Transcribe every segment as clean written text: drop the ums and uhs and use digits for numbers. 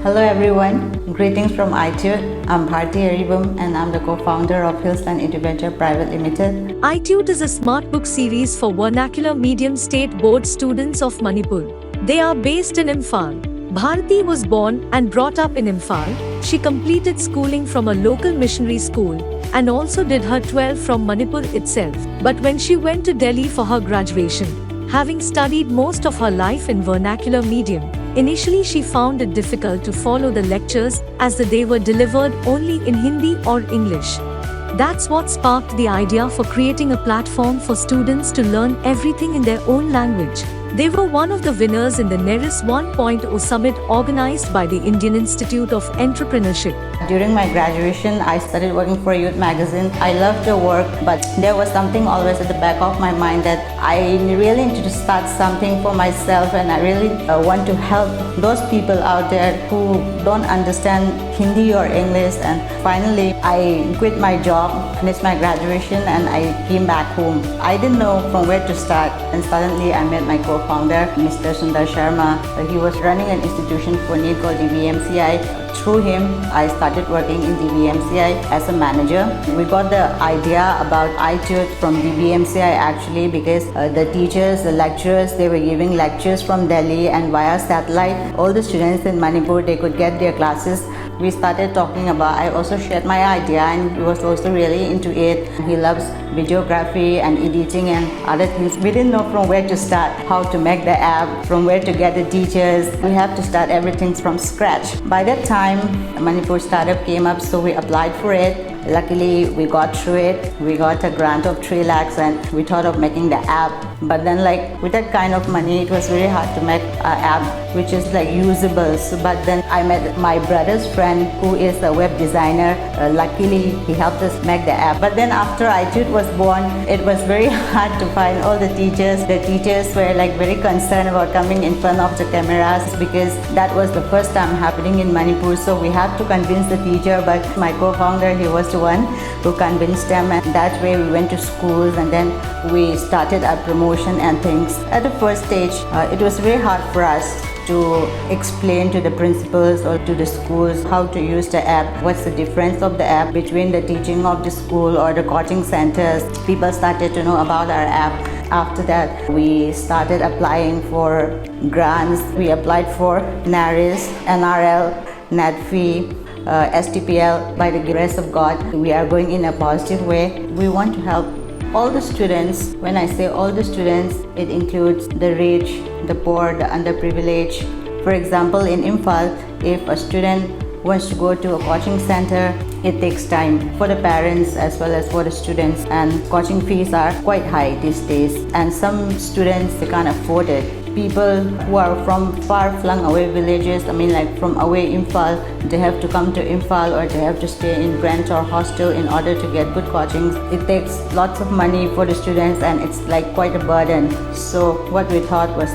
Hello everyone, greetings from ITUTE. I'm Bharti Aribam and I'm the co-founder of Hillsland Interventure Private Limited. ITUTE is a smart book series for vernacular medium state board students of Manipur. They are based in Imphal. Bharti was born and brought up in Imphal. She completed schooling from a local missionary school and also did her 12 from Manipur itself. But when she went to Delhi for her graduation, having studied most of her life in vernacular medium, initially she found it difficult to follow the lectures as they were delivered only in Hindi or English. That's what sparked the idea for creating a platform for students to learn everything in their own language. They were one of the winners in the NERIS 1.0 summit organized by the Indian Institute of Entrepreneurship. During my graduation, I started working for a youth magazine. I loved the work, but there was something always at the back of my mind that I really need to start something for myself, and I really want to help those people out there who don't understand Hindi or English. And finally, I quit my job, finished my graduation, and I came back home. I didn't know from where to start, and suddenly I met my co-founder, Mr. Sundar Sharma. He was running an institution for need called DBMCI. Through him, I started working in DBMCI as a manager. We got the idea about ITUTE from DBMCI actually because the teachers, the lecturers, they were giving lectures from Delhi, and via satellite, all the students in Manipur, they could get their classes. We started talking about, I also shared my idea, and he was also really into it. He loves videography and editing and other things. We didn't know from where to start, how to make the app, from where to get the teachers. We have to start everything from scratch. By that time, Manipur startup came up, so we applied for it. Luckily, we got through it. We got a grant of 3 lakhs and we thought of making the app. But then with that kind of money, it was very hard to make an app which is usable. But then I met my brother's friend who is a web designer. Luckily, he helped us make the app. But then after ITUTE was born, it was very hard to find all the teachers. The teachers were very concerned about coming in front of the cameras because that was the first time happening in Manipur. So we had to convince the teacher, but my co-founder, he was the one who convinced them, and that way we went to schools and then we started our promotion and things. At the first stage, it was very hard for us to explain to the principals or to the schools how to use the app, what's the difference of the app between the teaching of the school or the coaching centers. People started to know about our app. After that, we started applying for grants. We applied for NERIS, NRL, NEDFI, STPL. By the grace of God, we are going in a positive way. We want to help all the students. When I say all the students, it includes the rich, the poor, the underprivileged. For example, in Imphal, if a student wants to go to a coaching center, it takes time for the parents as well as for the students, and coaching fees are quite high these days, and some students, they can't afford it. People who are from far-flung away villages, from away Imphal, they have to come to Imphal or they have to stay in rent or hostel in order to get good coachings. It takes lots of money for the students and it's quite a burden. So what we thought was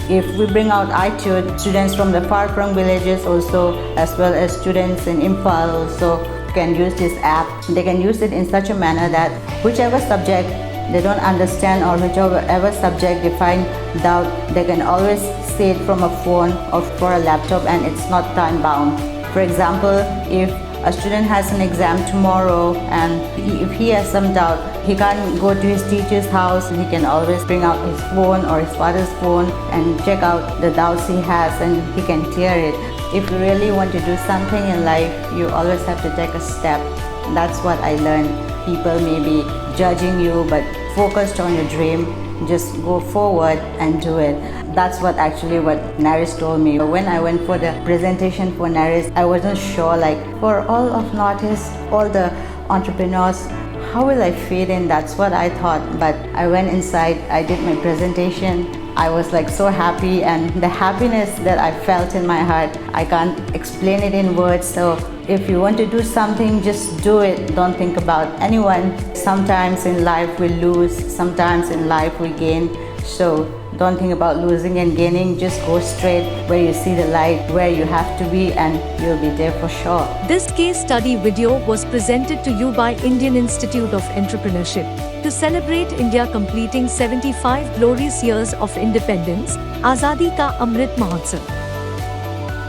if we bring out ITUTE, students from the far-flung villages also, as well as students in Imphal also can use this app. They can use it in such a manner that whichever subject they don't understand or whichever subject they find doubt, they can always see it from a phone or for a laptop, and it's not time bound. For example, if a student has an exam tomorrow and if he has some doubt, he can't go to his teacher's house, and he can always bring out his phone or his father's phone and check out the doubts he has, and he can clear it. If you really want to do something in life, you always have to take a step. That's what I learned. People may be judging you, but focused on your dream, just go forward and do it. That's what NERIS told me. When I went for the presentation for NERIS, I wasn't sure for all of Northeast, all the entrepreneurs, how will I fit in? That's what I thought. But I went inside, I did my presentation. I was so happy, and the happiness that I felt in my heart, I can't explain it in words. So if you want to do something, just do it. Don't think about anyone. Sometimes in life we lose, sometimes in life we gain. So don't think about losing and gaining. Just go straight where you see the light, where you have to be, and you'll be there for sure. This case study video was presented to you by Indian Institute of Entrepreneurship. To celebrate India completing 75 glorious years of independence, Azadi Ka Amrit Mahotsav.